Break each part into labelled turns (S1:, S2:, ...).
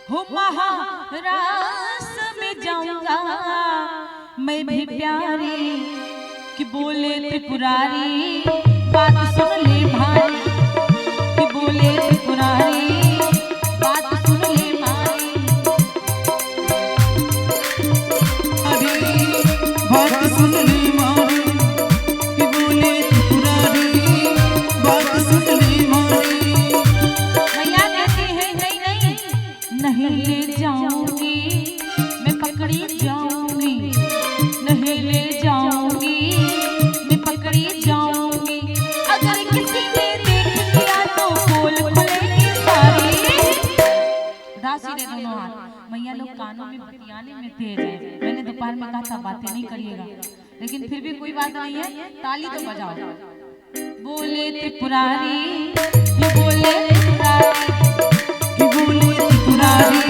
S1: हो महारास में जाऊंगा मैं भी प्यारी कि बोले त्रिपुरारी बात सुन ले भाई कि बोले त्रिपुरारी बात सुन ले भाई
S2: बात सुन ले मारी कि बोले त्रिपुरारी बात सुन ले मारी।
S1: भैया कहते हैं नहीं ले जाऊंगी मैं पकड़ी जाऊंगी नहीं ले जाऊंगी मैं पकड़ी जाऊंगी अगर किसी ने देख लिया तो पोल खुलेगी सारी। दासी दे दोनों हाथ मैया लोग कानों में बतियाने में तेज है। मैंने दोपहर में कहा था बातें नहीं करिएगा लेकिन फिर भी कोई बात नहीं है ताली तो बजाओ। बोले त्रिपुरारी ये बोले त्रिपुरारी
S2: कि बोले त्रिपुरारी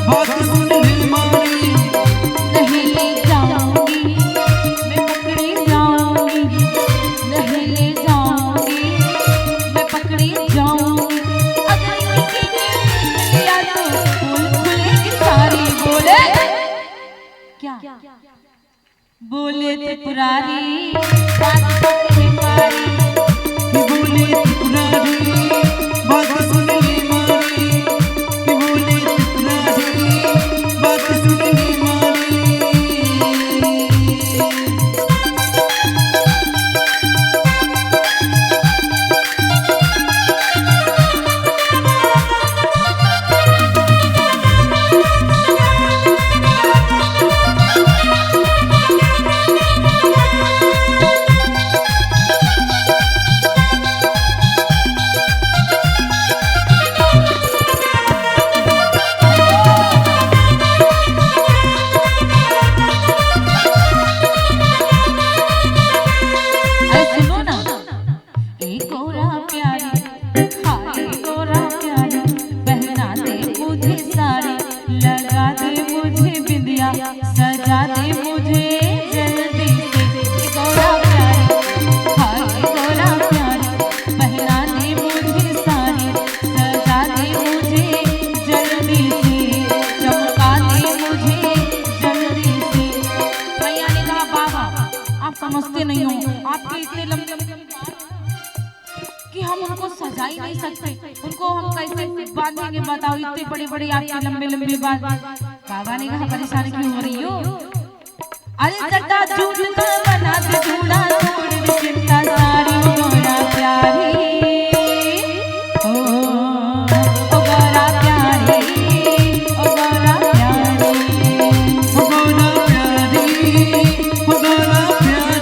S2: बात सुन ले मारी
S1: नहीं ले जाऊंगी मैं पकड़ी जाऊंगी नहीं ले जाऊंगी मैं पकड़ी जाऊंगी अगर किसी ने लिया तो पोल खुलेगी सारी। बोले क्या बोले त्रिपुरारी बात सुन ले मारी
S2: कि बोले त्रिपुरारी बात सुन ले मारी कि बोले त्रिपुरारी बात सुन ले मारी।
S1: सजा दे मुझे जल्दी से गौरा प्यारी हाय गौरा प्यारी पहना दे मुझे साड़ी सजा दे मुझे जल्दी से चमका दे मुझे जल्दी से। भैया ने कहा बाबा आप समझते नहीं हो आपके इतने लंबे कि हम उनको सजा ही नहीं सकते उनको हम कैसे बांधेंगे बताओ इतने बड़े बड़े आपके लंबे लंबे बाल। बाबा ने कहा परेशानी क्यों हो रही हो अरे जटा झूठ का बना दे झूला छोड़ दे चिंता सारी गौरा प्यारी ओ गौरा प्यारी ओ गौरा प्यारी
S2: ओ गौरा प्यारी ओ गौरा प्यारी।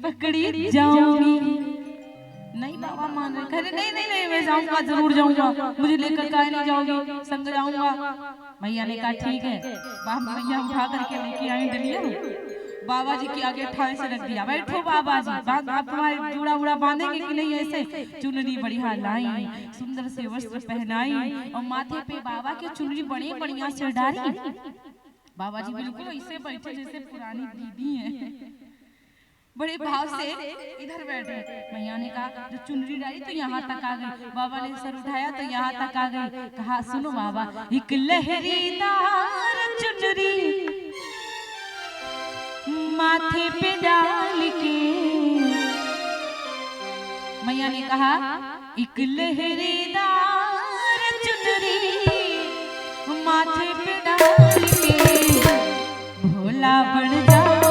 S1: पकड़ी जाऊंगी नहीं बाबा मान रहे, कह रहे नहीं नहीं नहीं मैं जाऊंगा, जरूर जाऊंगा, मुझे लेकर काहे नहीं जाओगी, संग जाऊंगा। मैया ने कहा ठीक है। मैया उठा करके लेके आई डलिया, बाबा जी के आगे ठाई से रख दिया, बैठो बाबा जी, आप तुम्हारे जूड़ा उड़ा बांधेंगे कि नहीं, ऐसे चुनरी बढ़िया लाई, सुंदर से वस्त्र पहनाई और माथे पे बाबा के चुनरी बड़ी बढ़िया से डाली। बाबा जी बिल्कुल ऐसे बैठे जैसे पुरानी दीदी है, बड़े भाव से इधर बैठे। मैया ने कहा जो चुनरी डाली तो यहाँ तक आ गई, बाबा ने सर उठाया तो यहाँ तक आ गई। कहा सुनो बाबा, एक लहरीदार चुनरी माथे पे डाल के, मैया ने कहा एक लहरीदार चुनरी माथे पे डाल के, भोला बन जाओ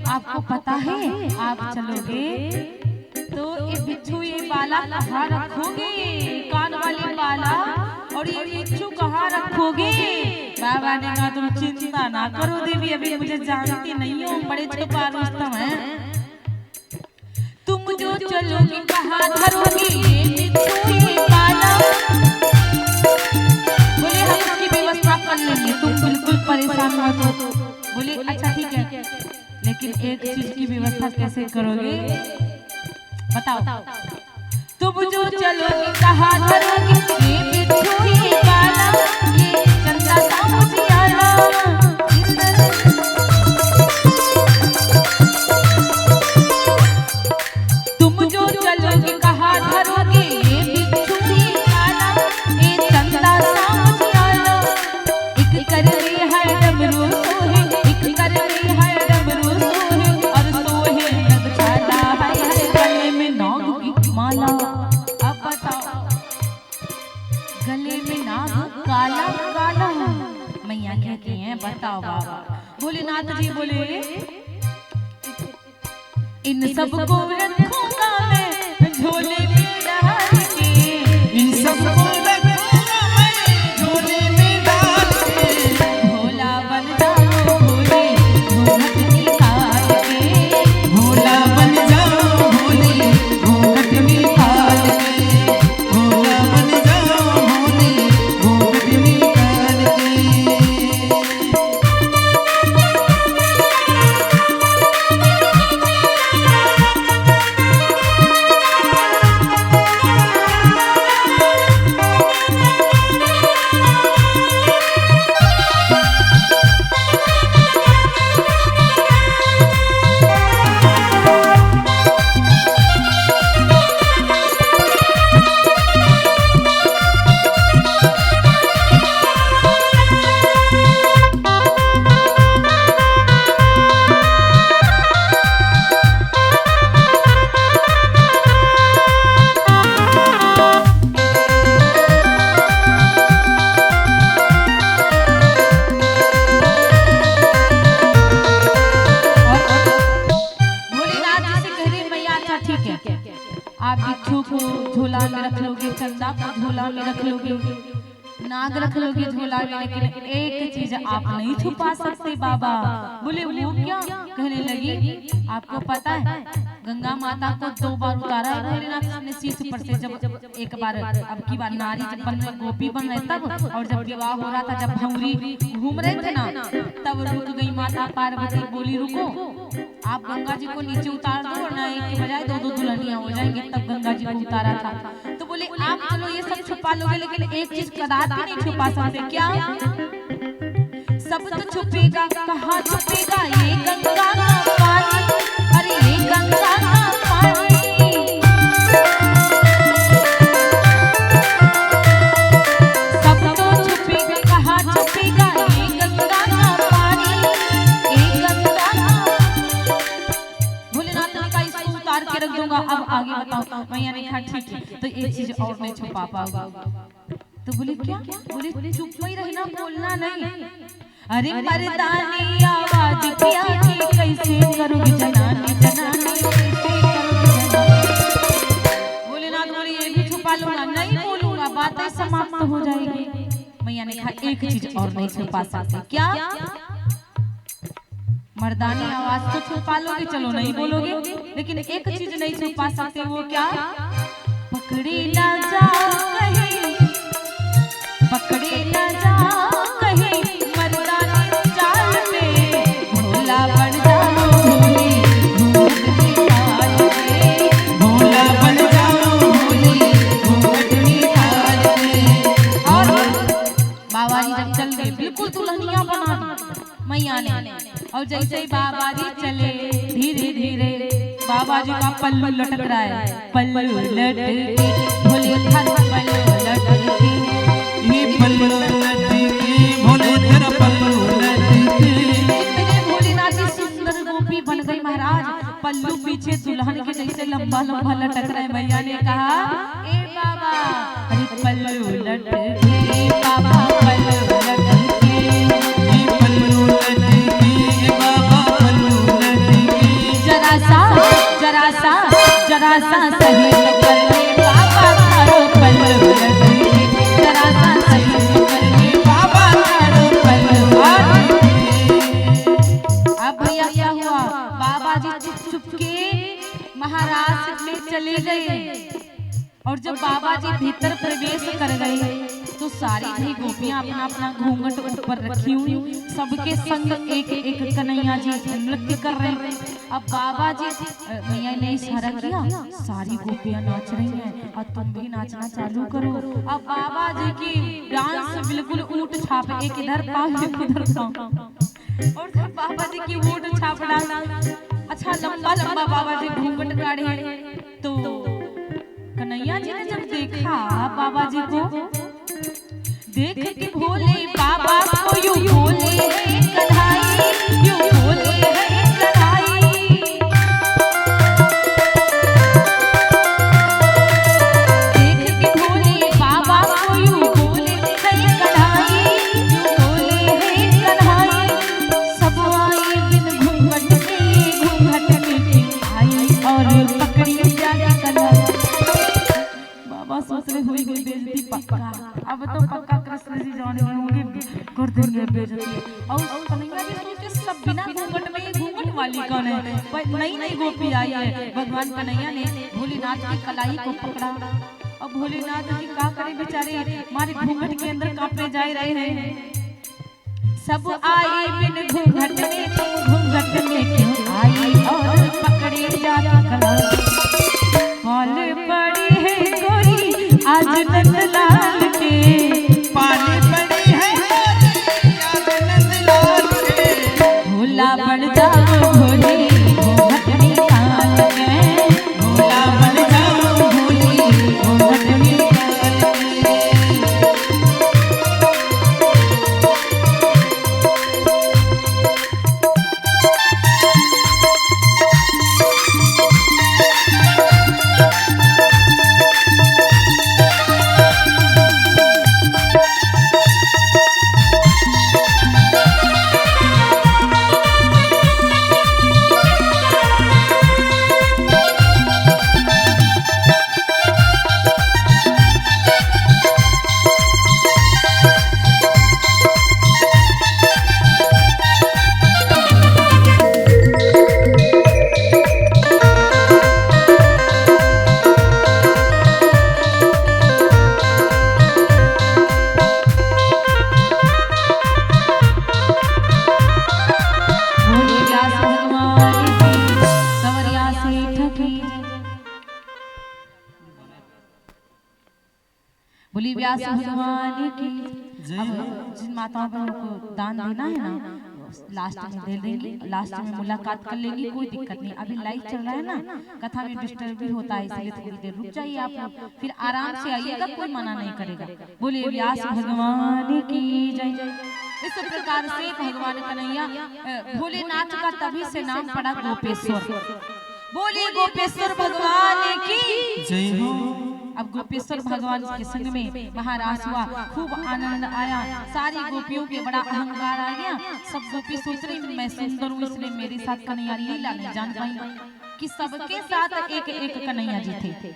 S1: आपको पता है, आप चलोगे तो ये बिच्छू ये बाला कहाँ रखोगे, कान वाली बाला, और ये बिच्छू कहाँ रखोगे। बाबा ने कहा तुम चिंता ना करो देवी, अभी मुझे जानती नहीं हो, बड़े छुपा रुस्तम हैं, तुम जो चलोगी कहाँ धरोगी ये बिच्छू ये बाला, बोले हम इसकी व्यवस्था कर लेंगे, तुम बिल्कुल परेशान मत हो। बोले अच्छा ठीक है, लेकिन एक चीज की व्यवस्था कैसे करोगे बताओ। तुम जो चलोगी कहाँ धरोगी ये बिच्छू ये बाला, ये चंदा सा मुझियाला, तुम जो चलोगी कहाँ धरोगी ये बिच्छू ये बाला, ये चंदा सा मुझियाला, एक कर रही है डमरू सोहे, एक कर रही है गले में नाग काला काला। मैया कहती हैं बताओ बाबा। भोलेनाथ जी बोले इन सबको रखूंगा मैं झोले में डाल के,
S2: इन सबको रखूंगा मैं झोले में डाल के,
S1: भोला बन जाओ भोले घूंघट निकाल के,
S2: भोला बन जाओ भोले घूंघट निकाल के, भोला बन जाओ भोले घूंघट निकाल के।
S1: आप बिच्छू को झोला में रख लोगे, चंदा को झोला में रख लोगे, नाग रख लोगे झोला में, लेकिन एक चीज आप नहीं छुपा सकते बाबा। बोले वो क्या? कहने कहने लगी आपको पता है गंगा माता को 2 बार उतारा है भोलेनाथ ने शीश पर से, जब एक बार अब की बार नारी जब बन रहे गोपी बन रहे तब, और जब विवाह हो रहा था जब भौरी घूम रहे थे ना तब रुक गई माता पार्वती, बोली रुको आप गंगा जी को नीचे उतार दो वरना एक के बजाय 2 दुल्हनियां हो जाएंगे, तब गंगा जी को उतारा था। तो बोले आप चलो ये सब छुपा लोगे लेकिन एक चीज कदापि नहीं छुपा सकते, क्या? सब तो छुपेगा, कहाँ छुपेगा ये गंगा का पानी, अरे ये गंगा का पानी। सब तो छुपेगा, कहाँ छुपेगा ये गंगा का पानी, ये गंगा का। भोलेनाथ ने कहा इसको उतार के रख दूंगा, अब आगे बताओ। मैया ने कहा ठीक है, तो एक चीज और नहीं छुपा पाऊंगा। तो बोले क्या? बोले चुप ही रहना, बोलना नहीं। अरे मर्दानी आवाज किया कि कैसे करोगे जनानी, जनानी कैसे करोगे। भोलेनाथ बोले ये भी छुपा लूंगा, नहीं बोलूंगा, बातें समाप्त हो जाएगी। मैया ने कहा एक चीज और नहीं छुपा सकते, क्या? मर्दानी आवाज तो छुपा लोगे, चलो नहीं बोलोगे, लेकिन एक चीज नहीं छुपा सकते, वो क्या? पकड़े ना जाओ कहीं, पकड़े ना जाओ कहीं मर्दानी चाल में, भोला बन जाओ भोली घूंघट निकाल के,
S2: भोला बन जाओ भोली घूंघट निकाल के।
S1: और बाबा जी जब चल गए बिल्कुल दुल्हनियां बना दी मैया ने, और जैसे ही बाबा जी चले धीरे धीरे बाबा जी का पल्लू लटक रहा है, पल्लू लटके भोले हर पल्लू लटके,
S2: ये पल्लू लटके भोले तेरा पल्लू लटके।
S1: इतने भोलेनाथ जी सुंदर गोपी बन गई महाराज, पल्लू पीछे दुल्हन के जैसे लंबा लंबा लटक रहा है। मैया ने कहा ए बाबा, अरे पल्लू लटके बाबा, पल्लू लटके,
S2: ये पल्लू लटके बाबा पल्लू लटके।
S1: जरा सा सही कर ले बाबा तारो पल्लू लटके, जरा सा सही कर ले बाबा तारो पल्लू लटके। अब भैया क्या हुआ, बाबा जी चुप चुप के महाराज में चले गए, और जब बाबा जी भीतर प्रवेश कर गए तो सारी भी गोपियां अपना अपना घूंघट ऊपर रखी हुई सबके संग एक एक कन्हैया जी नृत्य कर रहे हैं। अब बाबा जी मैया ने इशारा किया, सारी गोपियां नाच रही हैं और तुम भी नाचना चालू करो। अब बाबा जी की डांस बिल्कुल ऊंट छाप, एक इधर पाँव एक उधर पाँव, और जब बाबा जी की ऊंट छाप डांस, अच्छा लंबा लंबा बाबा जी घूंघट काढ़े, तो कन्हैया जी ने जब देखा बाबा जी को, देख के भोले बाबा को यूं बोले है कन्हैया, यूं बोले है कन्हैया। देख के भोले बाबा को यूं बोले है कन्हैया, यूं बोले है कन्हैया। सब आए बिन घूंघट के, घूंघट में आई और पकड़ी जाने कन्हैया। बाबा सोच रहे हुई गई बेइज्जती पक्का, अब तो पक्का कृष्ण जी जाने होंगे कर देंगे बेइज्जती। और कन्हैया जी सोचे सब बिना घूंघट में, घूंघट वाली कौन है, नई नई गोपी आई है। भगवान कन्हैया ने भोलेनाथ की कलाई को पकड़ा, और भोलेनाथ जी क्या करे बेचारे, हमारे घूंघट के अंदर कांपे जा रहे हैं। सब आए बिन घूंघट में, तुम घूंघट में क्यों आई, और पकड़े जाती कलाई। पाले पड़ी है गोरी आज नंदलाल के,
S2: पाले पड़ी है गोरी आज नंदलाल के,
S1: भोला बन जाओ भोली घूंघट निकाल के,
S2: भोला बन जाओ भोली घूंघट निकाल के।
S1: व्यास भगवान की।
S2: जय
S1: अब
S2: हो।
S1: जिन माताओं बहनों को दान देना है ना, लास्ट में दे देंगे, लास्ट में मुलाकात कर लेंगे, कोई दिक्कत नहीं। अभी लाइव चल रहा है ना, कथा में डिस्टर्ब भी होता है, इसलिए थोड़ी देर रुक जाइए आप लोग, फिर आराम से आइएगा, कोई मना नहीं करेगा। बोलिए व्यास भगवान की जय। इस प्रकार से भगवान कन्हैया भोलेनाथ का तभी से नाम पड़ा गोपेश्वर। बोलिए गोपेश्वर भगवान की
S2: जय हो।
S1: अब गोपेश्वर भगवान के संग में महाराज हुआ, खूब आनंद आया, सारी गोपियों के बड़ा अहंकार आ गया। सब गोपी सोच रही मैं सुंदर हूँ इसलिए मेरे साथ कन्हैया लीला नहीं जान पाई कि सबके साथ एक एक कन्हैया जी थे।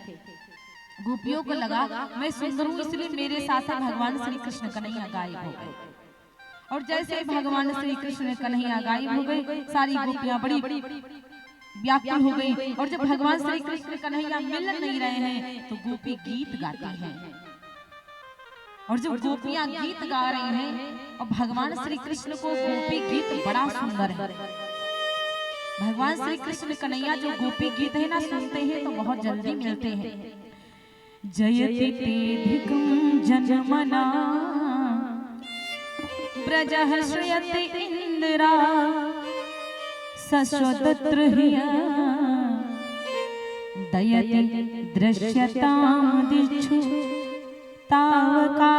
S1: गोपियों को लगा मैं सुंदर हूँ इसलिए मेरे साथ भगवान श्री कृष्ण कन्हैया गायब हो गए। और जैसे भगवान श्री कृष्ण कन्हैया गायब हो गए, सारी गोपियां बड़ी व्याकुल हो गई। और जब भगवान श्री कृष्ण कन्हैया मिल नहीं रहे हैं तो गोपी गीत गाती हैं। और जब गोपियां गीत गा रही हैं और भगवान श्री कृष्ण को गोपी गीत बड़ा सुंदर है। भगवान श्री कृष्ण कन्हैया जो गोपी गीत है ना सुनते हैं तो बहुत जल्दी मिलते हैं। जयति तेधिकं जनमना ब्रजः श्रूयते इंदिरा सस्वतत्र हिया दयति दृश्यतां दिक्षु तावका।